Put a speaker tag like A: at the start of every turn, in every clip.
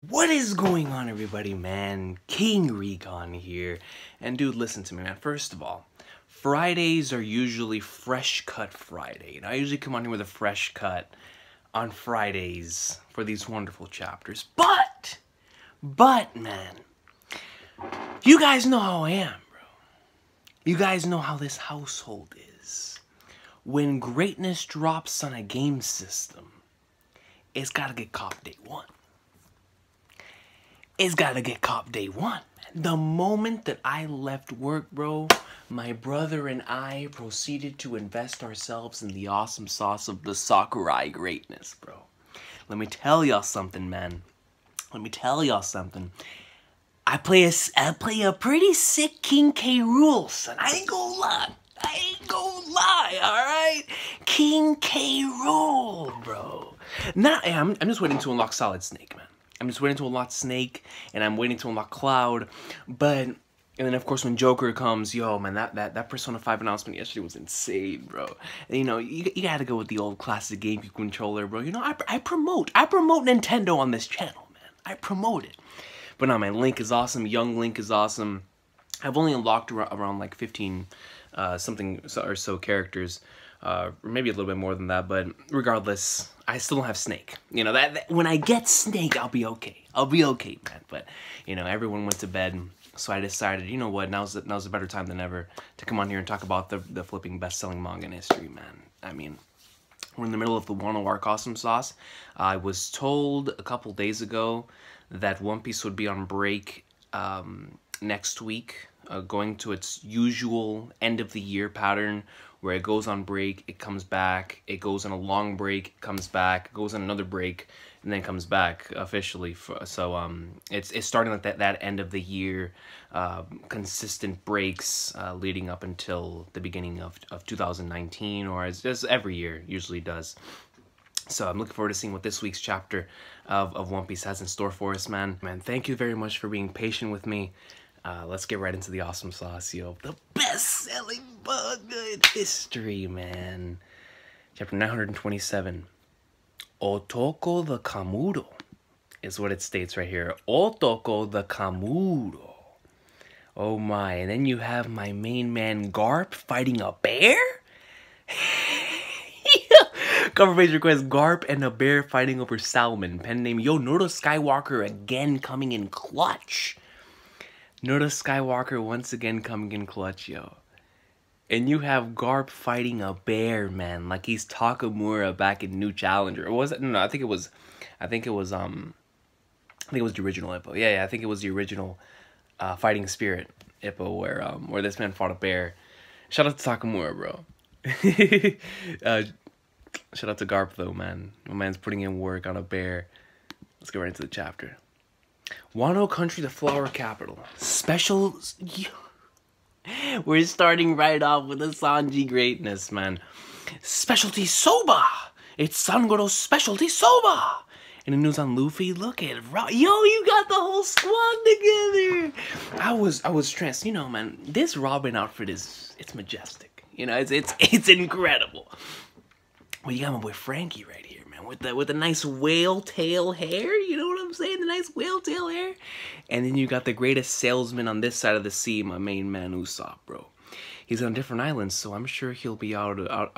A: What is going on, everybody, man? King Recon here. And dude, listen to me, man. First of all, Fridays are usually Fresh Cut Friday. And I usually come on here with a fresh cut on Fridays for these wonderful chapters. But, man, you guys know how I am, bro. You guys know how this household is. When greatness drops on a game system, it's gotta get caught day one. It's gotta get caught day one. The moment that I left work, bro, my brother and I proceeded to invest ourselves in the awesome sauce of the Sakurai greatness, bro. Let me tell y'all something, man. Let me tell y'all something. I play a pretty sick King K. Rool, son. I ain't gonna lie, alright? King K. Rool, bro. I'm just waiting to unlock Solid Snake, man. I'm just waiting to unlock Snake, and I'm waiting to unlock Cloud, and then of course when Joker comes, yo, man, that Persona 5 announcement yesterday was insane, bro. And, you know, you gotta go with the old classic GameCube controller, bro. You know, I promote Nintendo on this channel, man. I promote it. But no, man, Link is awesome. Young Link is awesome. I've only unlocked around like 15 something or so characters. Or maybe a little bit more than that, but regardless, I still don't have Snake. You know, that when I get Snake, I'll be okay. I'll be okay, man. But, you know, everyone went to bed, so I decided, you know what, now's a better time than ever to come on here and talk about the flipping best-selling manga in history, man. I mean, we're in the middle of the Wano arc awesome sauce. I was told a couple days ago that One Piece would be on break next week, going to its usual end-of-the-year pattern, where it goes on break, it comes back, it goes on a long break, it comes back, it goes on another break, and then comes back officially. So it's starting like that end of the year, consistent breaks leading up until the beginning of 2019, or as every year usually does. So I'm looking forward to seeing what this week's chapter of One Piece has in store for us, man. Man, thank you very much for being patient with me. Let's get right into the awesome sauce, yo. The best-selling manga in history, man. Chapter 927. Otoko the Kamuro is what it states right here. Otoko the Kamuro. Oh my, and then you have my main man Garp fighting a bear? Cover page requests Garp and a bear fighting over salmon. Pen name Yo Noda Skywalker again coming in clutch. Noda Skywalker once again coming in clutch, yo. And you have Garp fighting a bear, man, like he's Takamura back in New Challenger. Or was it? No, I think it was the original Ippo. Yeah, I think it was the original Fighting Spirit Ippo where this man fought a bear. Shout out to Takamura, bro. Shout out to Garp though, man. My man's putting in work on a bear. Let's get right into the chapter. Wano Country, the flower capital. Special... We're starting right off with the Sanji greatness, man. Specialty soba! It's Sangoro's specialty soba! And the news on Luffy, look at it. Yo, you got the whole squad together! I was stressed. You know, man, this Robin outfit it's majestic. You know, it's incredible. Well, you got my boy Frankie right here, man, with the nice whale tail hair. You know what I'm saying? The nice whale tail hair. And then you got the greatest salesman on this side of the sea, my main man Usopp, bro. He's on a different island, so I'm sure he'll be out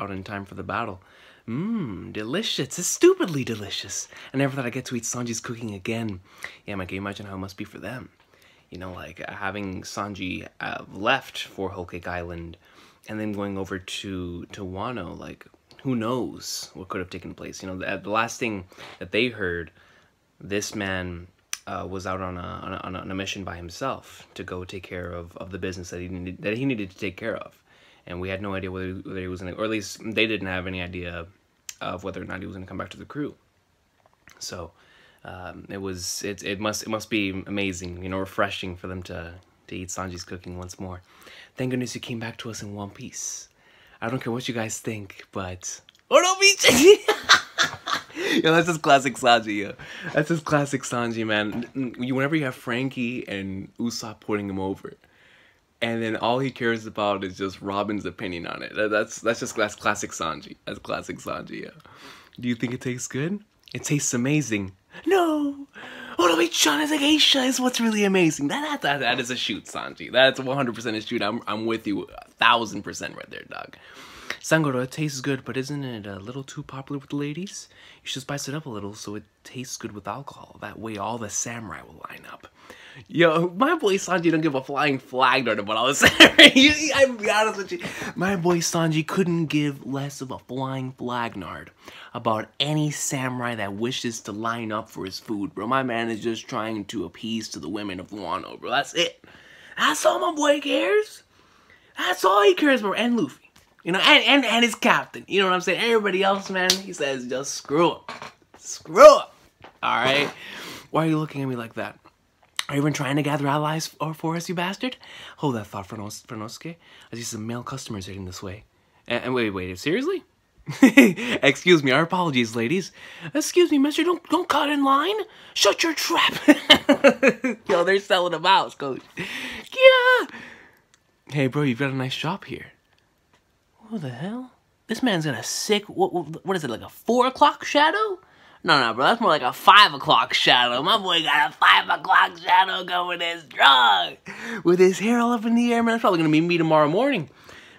A: in time for the battle. Delicious. It's stupidly delicious. I never thought I'd get to eat Sanji's cooking again. Yeah, man, can you imagine how it must be for them? You know, like having Sanji left for Whole Cake Island and then going over to Wano, like... Who knows what could have taken place? You know, the last thing that they heard, this man was out on a mission by himself to go take care of the business that he needed to take care of, and we had no idea whether he was gonna, or at least they didn't have any idea of whether or not he was gonna come back to the crew. So it must be amazing, you know, refreshing for them to eat Sanji's cooking once more. Thank goodness you came back to us in one piece. I don't care what you guys think, but... Oh, no, yo, that's just classic Sanji, yo. That's just classic Sanji, man. Whenever you have Frankie and Usopp putting him over, and then all he cares about is just Robin's opinion on it. That's classic Sanji. That's classic Sanji, yo. Do you think it tastes good? It tastes amazing. No! Oh no, wait, Sean is a geisha is what's really amazing. That is a shoot, Sanji. That's 100% a shoot. I'm with you 1,000% right there, dog. Sangoro, it tastes good, but isn't it a little too popular with the ladies? You should spice it up a little so it tastes good with alcohol. That way all the samurai will line up. Yo, my boy Sanji don't give a flying flag nerd about all the samurai. I'll be honest with you. My boy Sanji couldn't give less of a flying flag nerd about any samurai that wishes to line up for his food, bro. My man is just trying to appease to the women of Wano, bro. That's it. That's all my boy cares. That's all he cares about. And Luffy. You know, and his captain. You know what I'm saying? Everybody else, man, he says just screw up. Screw up. Alright? Why are you looking at me like that? Are you even trying to gather allies for us, you bastard? Hold that thought, Franosuke. I see some male customers heading this way. And wait, seriously? Excuse me, our apologies, ladies. Excuse me, mister, don't cut in line. Shut your trap. Yo, they're selling a mouse, coach. Yeah. Hey, bro, you've got a nice shop here. What the hell? This man's got a sick, what is it, like a 4 o'clock shadow? No, bro, that's more like a 5 o'clock shadow. My boy got a 5 o'clock shadow going in strong. With his hair all up in the air, man. That's probably going to be me tomorrow morning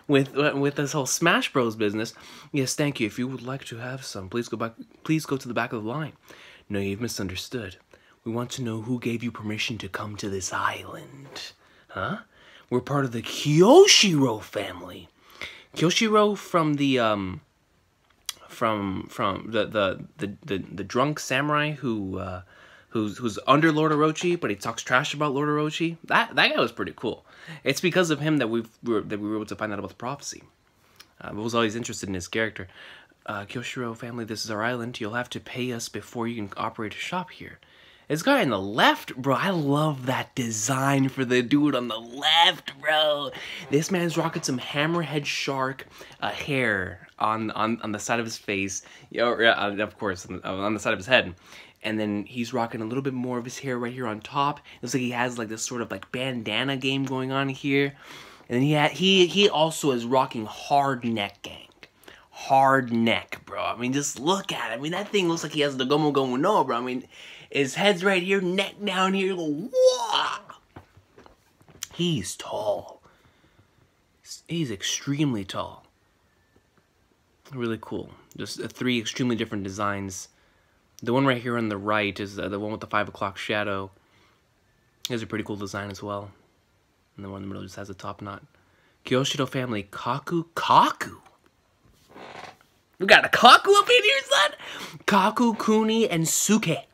A: with this whole Smash Bros business. Yes, thank you. If you would like to have some, please go to the back of the line. No, you've misunderstood. We want to know who gave you permission to come to this island. Huh? We're part of the Kyoshiro family. Kyoshiro from the the drunk samurai who's under Lord Orochi, but he talks trash about Lord Orochi. That guy was pretty cool. It's because of him that we were able to find out about the prophecy. I was always interested in his character. Kyoshiro family, this is our island. You'll have to pay us before you can operate a shop here. This guy on the left, bro, I love that design for the dude on the left, bro. This man's rocking some hammerhead shark hair on the side of his face. Of course, on the side of his head. And then he's rocking a little bit more of his hair right here on top. It looks like he has like this sort of like bandana game going on here. And then he also is rocking hard neck gang. Hard neck, bro. I mean, just look at it. I mean, that thing looks like he has the Gomu Gomu no, bro. I mean, his head's right here, neck down here. Whoa! He's tall. He's extremely tall. Really cool. Just 3 extremely different designs. The one right here on the right is the one with the 5 o'clock shadow. He has a pretty cool design as well. And the one in the middle just has a top knot. Kyoshiro family Kaku. Kaku? We got a Kaku up in here, son? Kaku, Kuni, and Suke.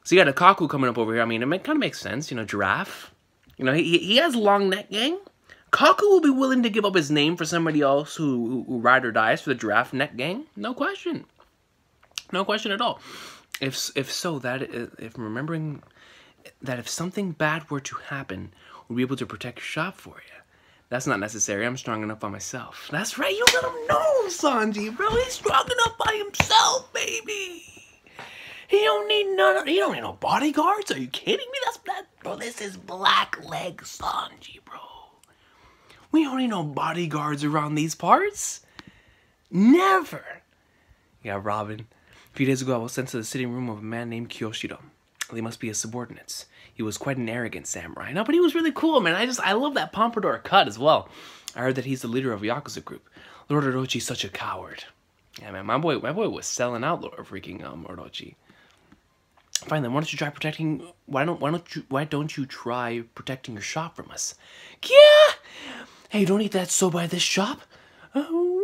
A: So you got a Kaku coming up over here. I mean, it kind of makes sense. You know, giraffe. You know, he has long neck gang. Kaku will be willing to give up his name for somebody else who ride or dies for the giraffe neck gang. No question. No question at all. If remembering that if something bad were to happen, we'll be able to protect your shop for you. That's not necessary. I'm strong enough by myself. That's right. You let him know, Sanji, bro. He's strong enough by himself, baby. He don't need no bodyguards. Are you kidding me? Bro, this is Blackleg Sanji, bro. We don't need no bodyguards around these parts. Never. Yeah, Robin. A few days ago, I was sent to the sitting room of a man named Kyoshiro. They must be his subordinates. He was quite an arrogant samurai. No, but he was really cool, man. I love that pompadour cut as well. I heard that he's the leader of a Yakuza group. Lord Orochi's such a coward. Yeah, man, my boy was selling out Lord freaking Orochi. Fine then, why don't you try protecting? Why don't you try protecting your shop from us? Yeah. Hey, don't eat that soba at this shop. Oh,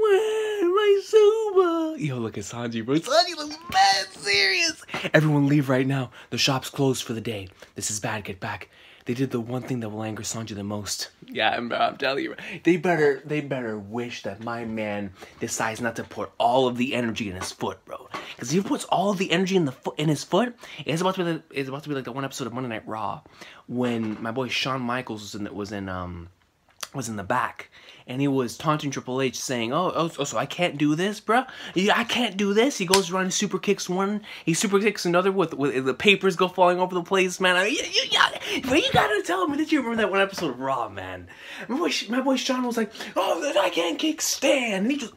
A: my soba. Yo, look at Sanji, bro. Sanji looks mad serious. Everyone leave right now. The shop's closed for the day. This is bad. Get back. They did the one thing that will anger Sanji the most. Yeah, I'm telling you. They better wish that my man decides not to put all of the energy in his foot, bro. Because if he puts all of the energy in his foot, it's about to be like the one episode of Monday Night Raw when my boy Shawn Michaels was in the back, and he was taunting Triple H, saying, "Oh, so I can't do this, bruh? Yeah, I can't do this." He goes around and super kicks one, he super kicks another with the papers go falling over the place, man. I mean, you gotta tell me that you remember that one episode of Raw, man. My boy Shawn was like, "Oh, I can't kick Stan," and he just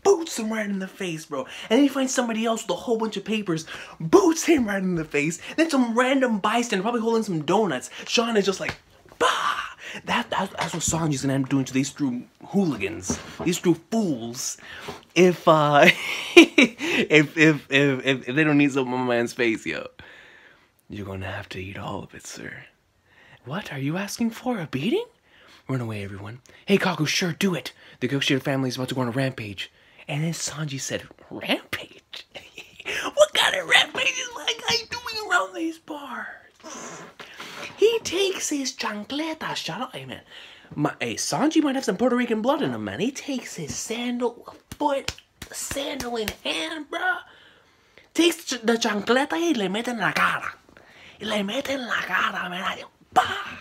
A: boots him right in the face, bro. And then he finds somebody else with a whole bunch of papers, boots him right in the face. Then some random bystander, probably holding some donuts. Sean is just like, bah! That's what Sanji's gonna end up doing to these true hooligans, these true fools. If if they don't need something on my man's face, yo, you're gonna have to eat all of it, sir. What are you asking for? A beating? Run away, everyone. Hey, Kaku, sure, do it. The Gokshira family is about to go on a rampage. And then Sanji said, rampage? What kind of rampage is my guy doing around these bars? He takes his chancleta. Shut up, hey, man. Hey, Sanji might have some Puerto Rican blood in him, man. He takes his sandal in hand, bruh. Takes the chancleta y le mete en la cara. Y le mete en la cara, man. Bah!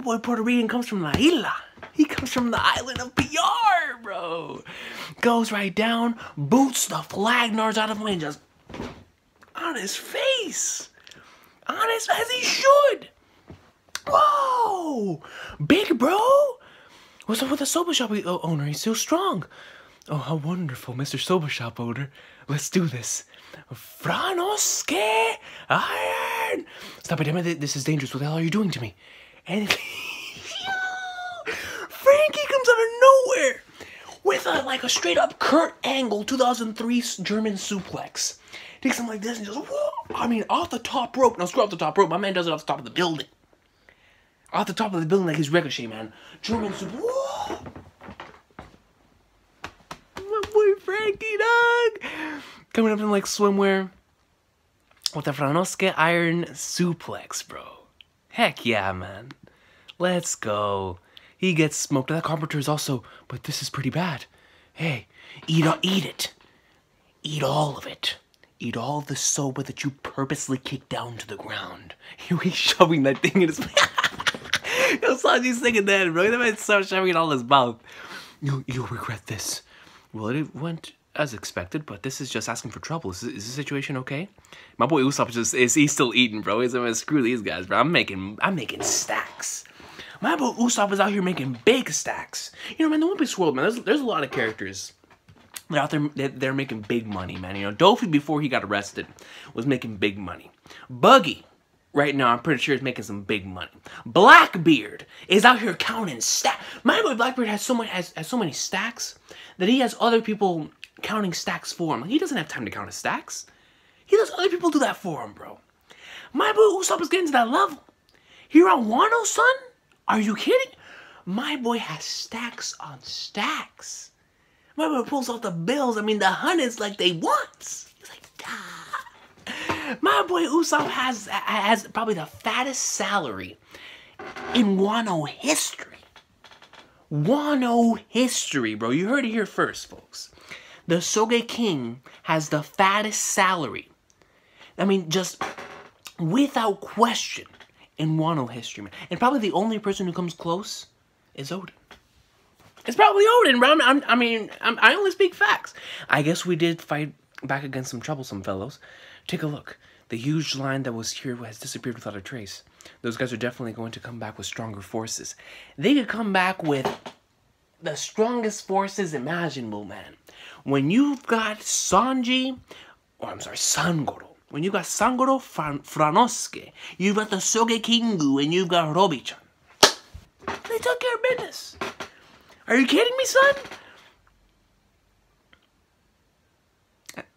A: Boy, Puerto Rican comes from La Isla. He comes from the island of PR, bro. Goes right down, boots the flagnars out of him and just on his face. On his, as he should. Whoa! Big bro? What's up with the soba shop owner? He's still strong. Oh, how wonderful, Mr. Soba Shop owner. Let's do this. Franoske Iron! Stop it, damn it. This is dangerous. What the hell are you doing to me? And Frankie comes out of nowhere with a straight up Kurt Angle 2003 German suplex. Takes him like this and just, whoa! I mean, off the top rope. Now screw off the top rope. My man does it off the top of the building. Off the top of the building like he's Ricochet, man. German suplex. Whoa! My boy Frankie, dog. Coming up in like swimwear with the Franoske Iron suplex, bro. Heck yeah, man. Let's go. He gets smoked. That carpenter is also, but this is pretty bad. Hey, eat it. Eat all of it. Eat all the soba that you purposely kicked down to the ground. He's shoving that thing in his mouth. Yo, Sanji's singing that, bro. That man starts shoving it all in his mouth. You'll regret this. Well, it went as expected, but this is just asking for trouble. Is the situation okay? My boy Usopp he's still eating, bro. He's like, screw these guys, bro. I'm making stacks. My boy Usopp is out here making big stacks. You know, man, the One Piece world, man, there's a lot of characters. They're out there, they're making big money, man. You know, Dofi, before he got arrested, was making big money. Buggy, right now, I'm pretty sure is making some big money. Blackbeard is out here counting stacks. My boy Blackbeard has so many stacks that he has other people counting stacks for him. He doesn't have time to count his stacks. He lets other people do that for him, bro. My boy Usopp is getting to that level. Here on Wano, son? Are you kidding? My boy has stacks on stacks. My boy pulls off the bills. I mean, the hundreds like they want. He's like, ah. My boy Usopp has probably the fattest salary in Wano history. Wano history, bro. You heard it here first, folks. The Soge King has the fattest salary. I mean, just without question in Wano history, man. And probably the only person who comes close is Oden. It's probably Oden, bro. I only speak facts. I guess we did fight back against some troublesome fellows. Take a look. The huge line that was here has disappeared without a trace. Those guys are definitely going to come back with stronger forces. They could come back with the strongest forces imaginable, man. When you've got Sangoro, when you got Sangoro Franoske, you've got the Soge Kingu, and you've got Robi-chan. They took care of business. Are you kidding me, son?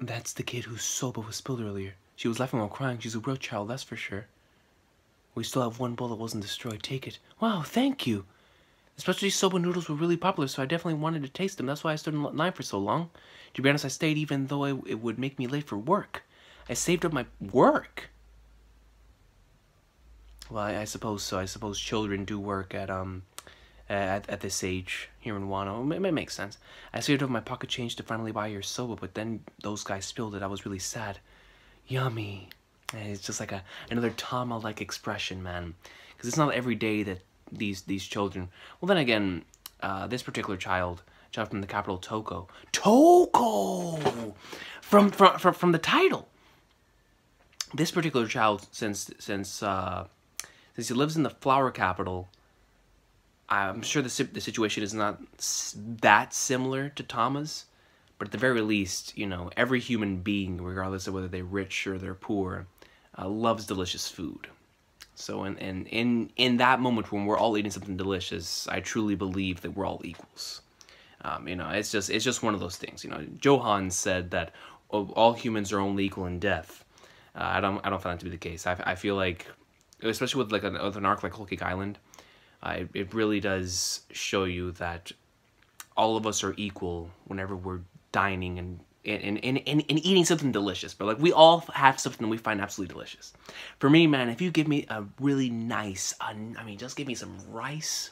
A: That's the kid whose soba was spilled earlier. She was laughing while crying. She's a real child, that's for sure. We still have one bowl that wasn't destroyed. Take it. Wow, thank you. Especially soba noodles were really popular, so I definitely wanted to taste them. That's why I stood in line for so long. To be honest, I stayed even though it would make me late for work. I saved up my work. Well, I suppose so. I suppose children do work at this age here in Wano. It makes sense. I saved up my pocket change to finally buy your soba, but then those guys spilled it. I was really sad. Yummy. And it's just like another Tama-like expression, man. Because it's not every day that these children... Well, then again, this particular child from the capital, Toko. Toko! From the title. This particular child, since he lives in the flower capital, I'm sure the situation is not that similar to Tama's, but at the very least, you know, every human being, regardless of whether they're rich or they're poor, loves delicious food. So in that moment when we're all eating something delicious, I truly believe that we're all equals. You know, it's just one of those things. You know, Johann said that all humans are only equal in death. I don't find that to be the case. I feel like, especially with like an arc like Whole Cake Island, it really does show you that all of us are equal whenever we're dining and eating something delicious. But like, we all have something that we find absolutely delicious. For me, man, if you give me a really nice, I mean, just give me some rice.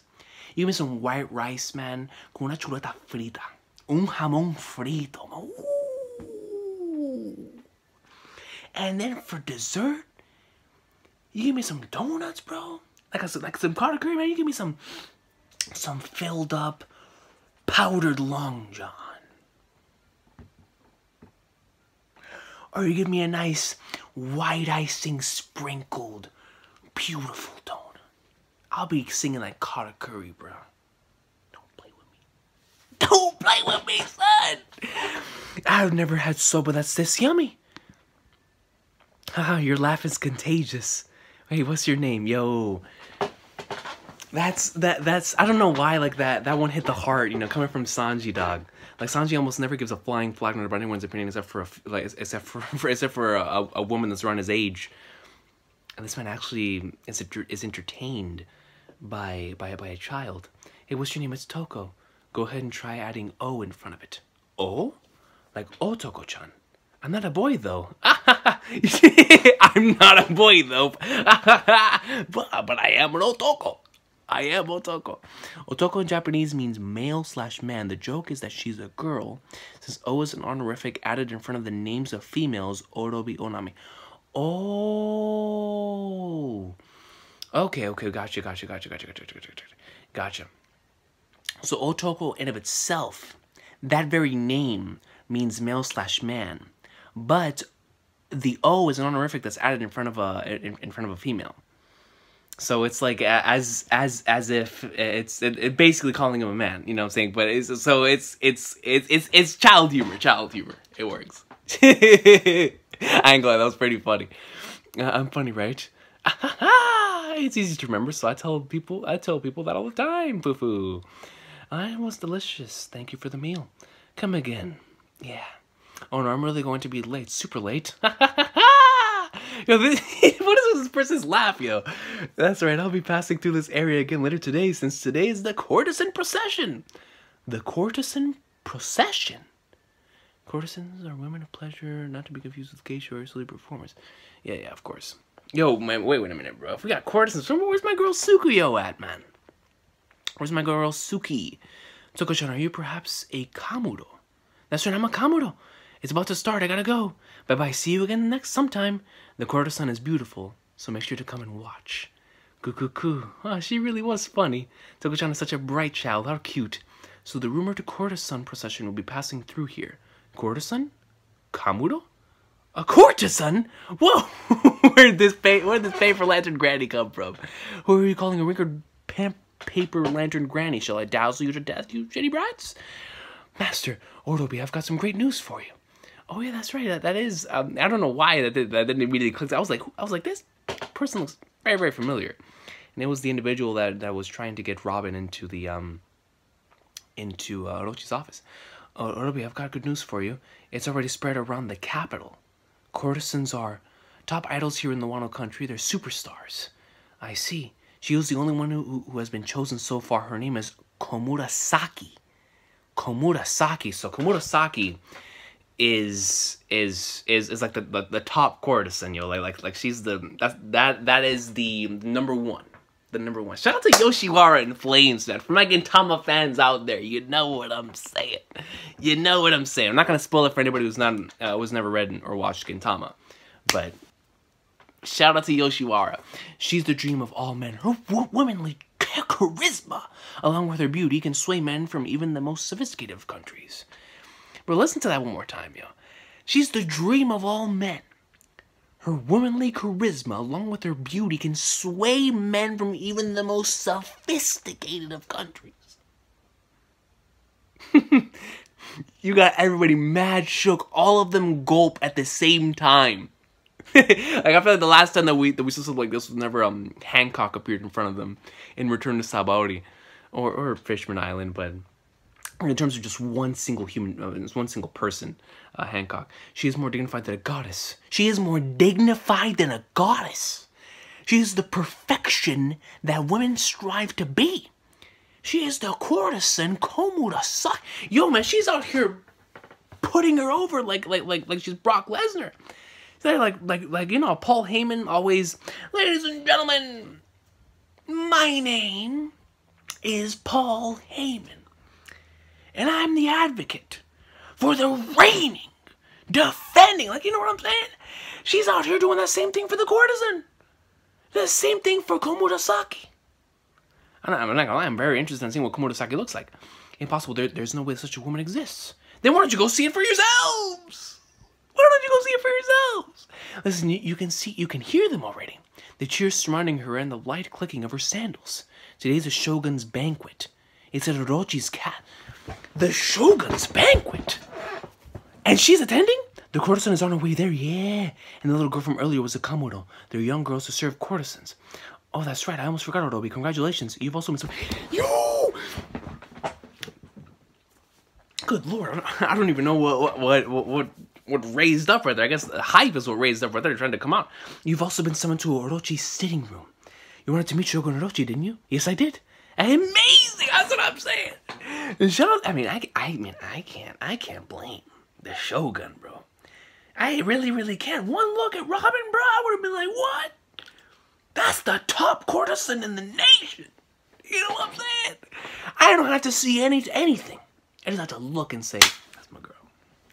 A: You give me some white rice, man, con una chuleta frita, un jamón frito. Ooh. And then for dessert, you give me some donuts, bro. Like some Carter curry, man. You give me some filled up, powdered Long John. Or you give me a nice white icing sprinkled, beautiful donut. I'll be singing like Carter Curry, bro. Don't play with me. Don't play with me, son. I've never had soba that's this yummy. Haha, your laugh is contagious. Wait, what's your name? Yo. That's I don't know why like that one hit the heart, you know, coming from Sanji, dog. Like, Sanji almost never gives a flying flag about anyone's opinion except for a woman that's around his age. And this man actually is entertained by a child. Hey, what's your name? It's Toko. Go ahead and try adding O in front of it. O? Like Otoko-chan. I'm not a boy, though. I'm not a boy, though. but I am an Otoko. I am Otoko. Otoko in Japanese means male/man. The joke is that she's a girl, since O is an honorific added in front of the names of females, Orobi Onami. Oh. Okay, gotcha. So Otoko in of itself, that very name means male/man, but the O is an honorific that's added in front of a female. So it's like as if it's basically calling him a man, you know what I'm saying? But it's child humor. It works. I ain't gonna lie, that was pretty funny. I'm funny, right? It's easy to remember, so I tell people that all the time. Foo-foo. I was delicious. Thank you for the meal. Come again. Yeah. Oh no, I'm really going to be late. Super late. Yo, what is this person's laugh, yo? That's right, I'll be passing through this area again later today, since today is the courtesan procession. The courtesan procession? Courtesans are women of pleasure, not to be confused with geisha or silly performers. Yeah, of course. Yo, man, wait a minute, bro. If we got courtesans, where's my girl Sukuyo at, man? Where's my girl Suki? Toko-chan, are you perhaps a Kamuro? That's right, I'm a Kamuro. It's about to start, I gotta go. Bye-bye, see you again next sometime. The courtesan is beautiful, so make sure to come and watch. Coo. Oh, she really was funny. Toko-chan is such a bright child, how cute. So the rumored courtesan procession will be passing through here. Courtesan? Kamuro? A courtesan? Whoa! Where'd this paper lantern granny come from? Who are you calling a wrinkled paper lantern granny? Shall I dazzle you to death, you shitty brats? Master, Orobi, I've got some great news for you. Oh yeah, that's right. That is. I don't know why that didn't immediately click. I was like, this person looks very, very familiar, and it was the individual that was trying to get Robin into the Orochi's office. Orobi, I've got good news for you. It's already spread around the capital. Courtesans are top idols here in the Wano country. They're superstars. I see. She was the only one who has been chosen so far. Her name is Komurasaki. Komurasaki. So Komurasaki is like the top courtesan, yo. Like she's that is the number one. The number one. Shout out to Yoshiwara and Flames, man. For my Gintama fans out there, you know what I'm saying. You know what I'm saying. I'm not gonna spoil it for anybody who's never read or watched Gintama, but shout out to Yoshiwara. She's the dream of all men. Her womanly charisma, along with her beauty, can sway men from even the most sophisticated of countries. But listen to that one more time, yo. She's the dream of all men. Her womanly charisma, along with her beauty, can sway men from even the most sophisticated of countries. You got everybody mad shook, all of them gulp at the same time. Like, I feel like the last time that we saw something like this was whenever Hancock appeared in front of them in Return to Sabaody, or Fishman Island, but in terms of just one single one single person, Hancock. She is more dignified than a goddess. She is more dignified than a goddess. She is the perfection that women strive to be. She is the courtesan Komurasaki. Yo, man, she's out here putting her over like she's Brock Lesnar. Like you know, Paul Heyman always, ladies and gentlemen, my name is Paul Heyman. And I'm the advocate for the reigning, defending, like, you know what I'm saying? She's out here doing the same thing for the courtesan. The same thing for Komurasaki. I'm not gonna lie, I'm very interested in seeing what Komurasaki looks like. Impossible, there's no way such a woman exists. Then why don't you go see it for yourselves? Why don't you go see it for yourselves? Listen, you can hear them already. The cheers surrounding her and the light clicking of her sandals. Today's a shogun's banquet. It's at Orochi's cat. The shogun's banquet? And she's attending? The courtesan is on her way there, yeah. And the little girl from earlier was a Kamuro. They're young girls who serve courtesans. Oh, that's right. I almost forgot, Orobi. Congratulations. You've also been so... Yo! Good Lord. I don't even know what raised up right there. I guess the hype is what raised up right there, trying to come out. You've also been summoned to Orochi's sitting room. You wanted to meet Shogun Orochi, didn't you? Yes, I did. Amazing! That's what I'm saying. I can't blame the Shogun, bro. I really can't. One look at Robin, bro, I would have been like, what? That's the top courtesan in the nation. You know what I'm saying? I don't have to see anything. I just have to look and say, that's my girl.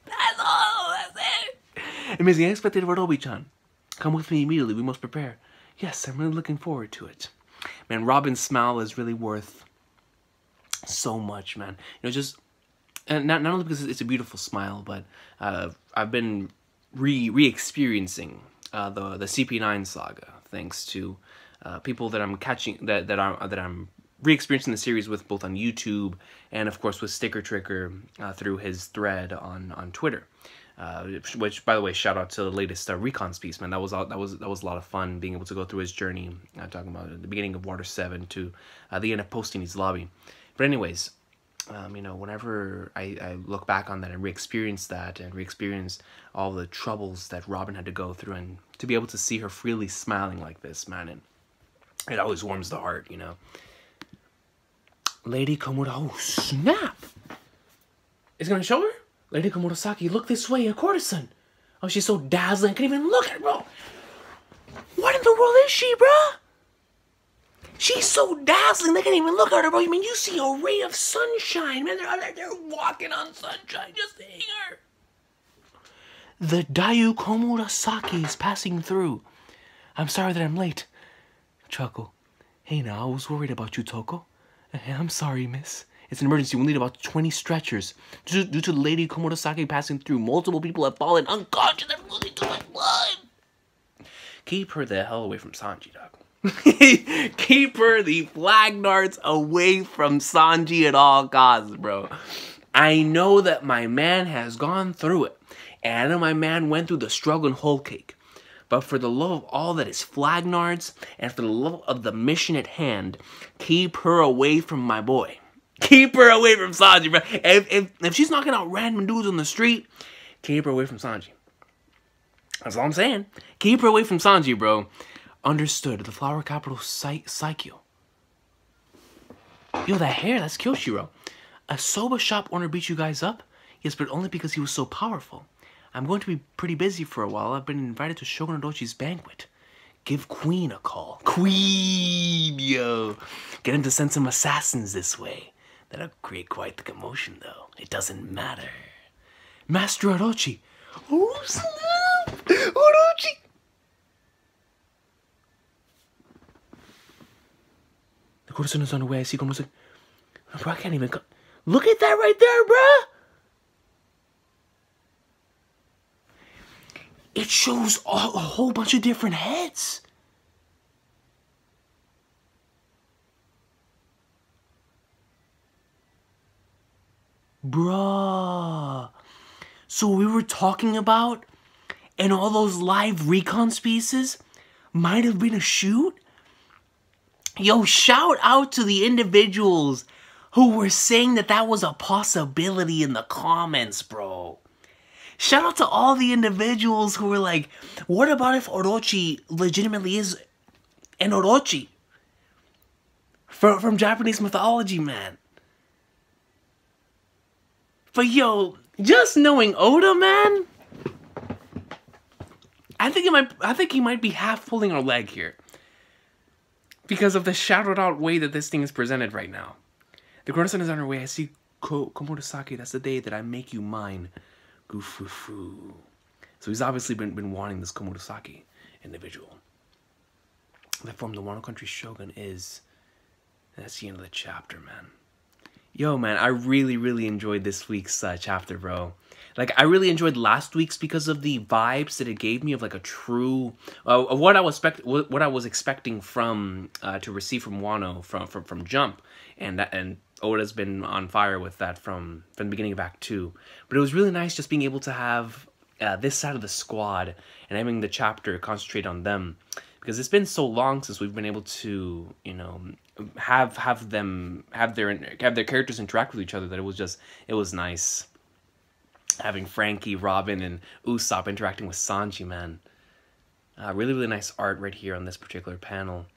A: That's all. That's it. Amazing. Unexpected Orobi-chan. Come with me immediately. We must prepare. Yes, I'm really looking forward to it. Man, Robin's smile is really worth so much, man. You know, just... And not only because it's a beautiful smile, but I've been re-experiencing the CP9 saga, thanks to people that I'm catching, that I'm re-experiencing the series with, both on YouTube and of course with Sticker Tricker through his thread on Twitter. Which, by the way, shout out to the latest Recon piece, man. That was a lot of fun being able to go through his journey, talking about the beginning of Water 7 to the end of posting his lobby. But anyways, you know, whenever I look back on that and re-experience that and re-experience all the troubles that Robin had to go through, and to be able to see her freely smiling like this, man, and it always warms the heart, you know. Lady Komura, oh snap! It's gonna show her? Lady Komurasaki, look this way, a courtesan. Oh, she's so dazzling, I can't even look at her, bro. What in the world is she, bro? She's so dazzling, they can't even look at her, bro. I mean, you see a ray of sunshine, man. They're walking on sunshine, just seeing her. The Dayu Komurasaki is passing through. I'm sorry that I'm late. Chuckle. Hey now, I was worried about you, Toko. I'm sorry, miss. It's an emergency. We'll need about 20 stretchers. Due to Lady Komurasaki passing through, multiple people have fallen unconscious. They're losing too much blood. Keep her the hell away from Sanji, dog. Keep her the flag darts away from Sanji at all costs, bro. I know that my man has gone through it. And I know my man went through the struggle in Whole Cake. But for the love of all that is flag nards, and for the love of the mission at hand, keep her away from my boy. Keep her away from Sanji, bro. If she's knocking out random dudes on the street, keep her away from Sanji. That's all I'm saying. Keep her away from Sanji, bro. Understood. The flower capital, Saikyo. Yo, that hair, that's Kyoshiro. A soba shop owner beat you guys up? Yes, but only because he was so powerful. I'm going to be pretty busy for a while. I've been invited to Shogun Orochi's banquet. Give Queen a call. Queen, yo. Get him to send some assassins this way. That'll create quite the commotion, though. It doesn't matter. Master Orochi. Oh, snap! Orochi! The courtesan is on the way. I see Komurasaki. Bro, I can't even... Look at that right there, bruh! it shows a whole bunch of different heads. Bruh. So we were talking about, and all those live recon pieces might have been a shoot? Yo, shout out to the individuals who were saying that that was a possibility in the comments, bro. Shout out to all the individuals who were like, what about if Orochi legitimately is an Orochi? From Japanese mythology, man. But yo, just knowing Oda, man, I think he might be half pulling our leg here. Because of the shouted out way that this thing is presented right now. The Corona-san is on her way. I see Komurasaki. That's the day that I make you mine. Goofufu. So he's obviously been wanting this Komurasaki individual. That formed the Wano Country Shogun is... That's the end of the chapter, man. Yo, man, I really enjoyed this week's chapter, bro. Like, I really enjoyed last week's because of the vibes that it gave me of like a true, of what I was expecting from to receive from Wano from Jump, and Oda's been on fire with that from the beginning of Act 2. But it was really nice just being able to have this side of the squad and having the chapter concentrate on them, because it's been so long since we've been able to, you know, have their characters interact with each other that it was nice. Having Frankie, Robin, and Usopp interacting with Sanji, man. Really nice art right here on this particular panel.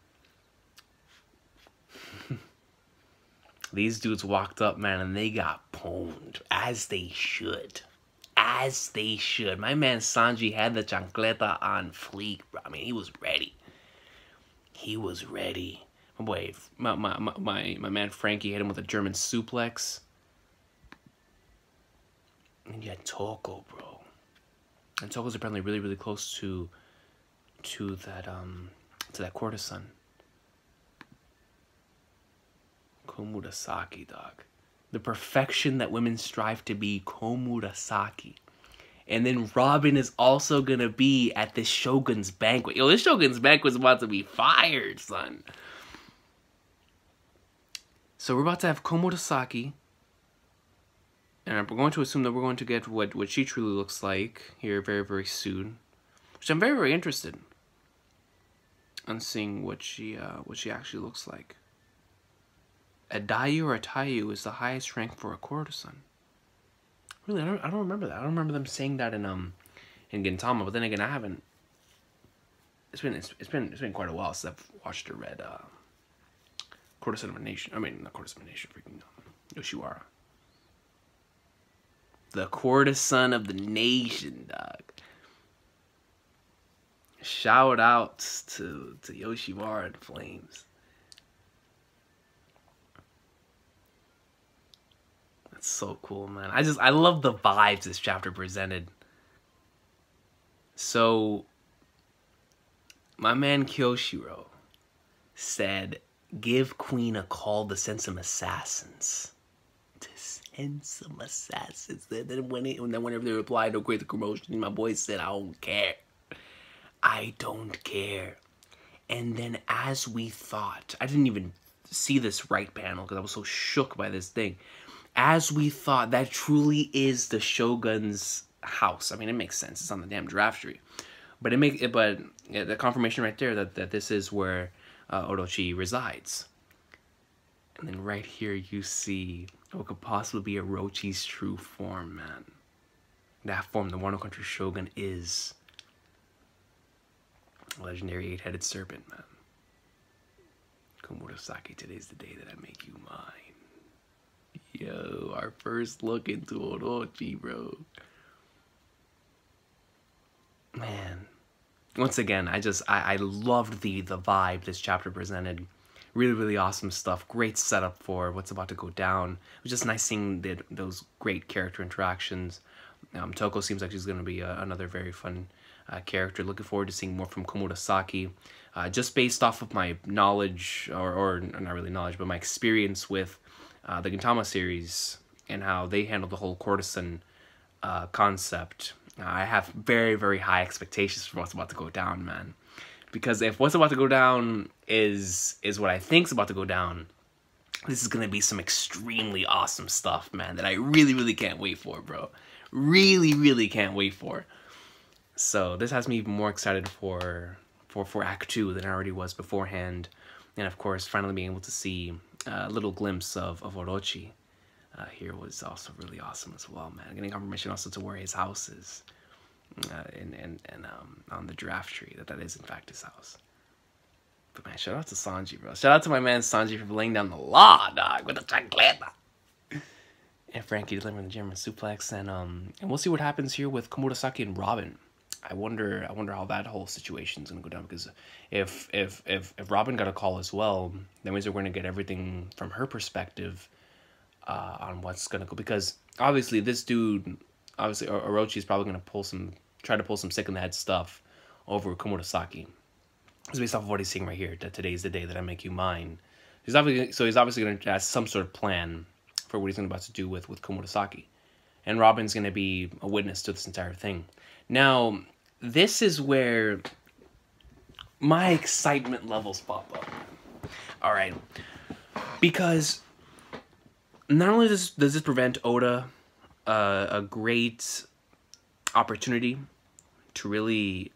A: These dudes walked up, man, and they got pwned. As they should. As they should. My man Sanji had the chancleta on fleek, bro. I mean, he was ready. He was ready. My boy, my man Frankie hit him with a German suplex. And you had Toko, bro. And Toko's apparently really close to that courtesan. Komurasaki, dog. The perfection that women strive to be, Komurasaki. And then Robin is also gonna be at this Shogun's banquet. Yo, this Shogun's banquet's about to be fired, son. So we're about to have Komurasaki. And I'm going to assume that we're going to get what she truly looks like here very soon. Which I'm very interested in seeing what she actually looks like. A Dayu or a Taiyu is the highest rank for a courtesan. Really, I don't remember that. I don't remember them saying that in Gintama, but then again, I haven't. It's been quite a while since I've watched or read Courtesan of a Nation. I mean, not Courtesan of a Nation, freaking Yoshiwara. The courtesan of the nation, dog. Shout outs to Yoshiwara and Flames. That's so cool, man. I love the vibes this chapter presented. So, my man Kyoshiro said, give Queen a call to send some assassins. And some assassins. Then whenever they replied, don't create the commotion, my boy said, I don't care. I don't care. And then as we thought, I didn't even see this right panel because I was so shook by this thing. As we thought, that truly is the Shogun's house. I mean, it makes sense. It's on the damn draft tree. But the confirmation right there that this is where Orochi resides. And then right here you see what could possibly be Orochi's true form, man. That form, the Wano Country Shogun, is a legendary 8-headed serpent, man. Komurasaki, today's the day that I make you mine. Yo, our first look into Orochi, bro. Man. Once again, I loved the vibe this chapter presented. Really awesome stuff. Great setup for what's about to go down. It was just nice seeing those great character interactions. Toko seems like she's going to be another very fun character. Looking forward to seeing more from Komurasaki. Just based off of my knowledge, or not really knowledge, but my experience with the Gintama series and how they handled the whole courtesan concept. I have very, very high expectations for what's about to go down, man. Because if what's about to go down is what I think's about to go down, this is gonna be some extremely awesome stuff, man, that I really, really can't wait for, bro. Really, really can't wait for. So this has me even more excited for Act 2 than I already was beforehand. And of course, finally being able to see a little glimpse of Orochi here was also really awesome as well, man. Getting confirmation also to where his house is, and on the giraffe tree, that is in fact his house. But man, shout out to Sanji, bro. Shout out to my man Sanji for laying down the law, dog, with the chancleta. And Frankie delivering the German suplex, and we'll see what happens here with Komurasaki and Robin. I wonder how that whole situation's gonna go down, because if Robin got a call as well, that means we're gonna get everything from her perspective on what's gonna go. Because obviously this dude, Orochi is probably gonna try to pull some sick in the head stuff over Komurasaki. It's based off of what he's saying right here, that today's the day that I make you mine. He's obviously gonna have some sort of plan for what he's about to do with Komurasaki, and Robin's gonna be a witness to this entire thing. Now, this is where my excitement levels pop up. All right, because not only does this prevent Oda a great opportunity to really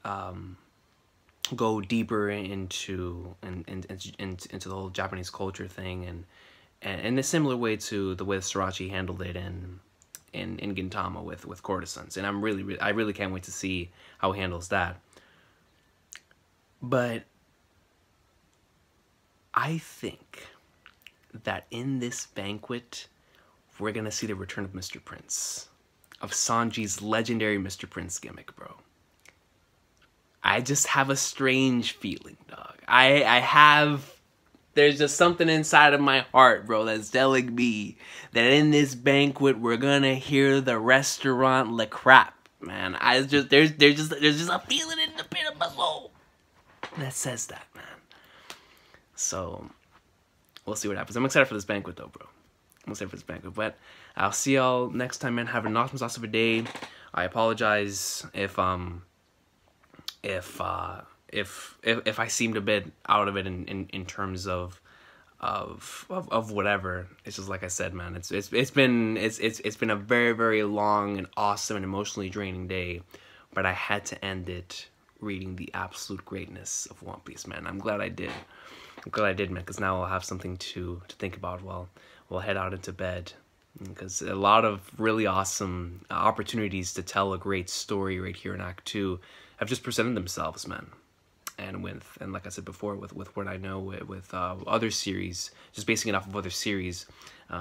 A: go deeper into the whole Japanese culture thing, and in a similar way to the way Sorachi handled it in Gintama with courtesans, and I really can't wait to see how he handles that. But I think that in this banquet, we're gonna see the return of Mr. Prince, of Sanji's legendary Mr. Prince gimmick, bro. I just have a strange feeling, dog. There's just something inside of my heart, bro, that's telling me that in this banquet we're gonna hear the restaurant Le Crap, man. There's just a feeling in the pit of my soul that says that, man. So we'll see what happens. I'm excited for this banquet, though, bro. I'm excited for this banquet. But I'll see y'all next time, man. Have an awesome of a day. I apologize if I seemed a bit out of it in terms of whatever. It's just like I said, man. It's been a very, very long and awesome and emotionally draining day, but I had to end it reading the absolute greatness of One Piece, man. I'm glad I did. I'm glad I did, man, because now I'll have something to think about while we'll head out into bed. Because a lot of really awesome opportunities to tell a great story right here in Act 2 have just presented themselves, man. And like I said before, with what I know with other series, just basing it off of other series,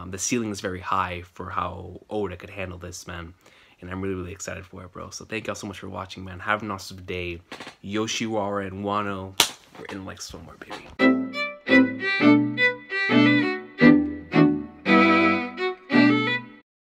A: the ceiling is very high for how Oda could handle this, man. And I'm really, really excited for it, bro. So thank y'all so much for watching, man. Have an awesome day. Yoshiwara and Wano, we're in like somewhere, baby.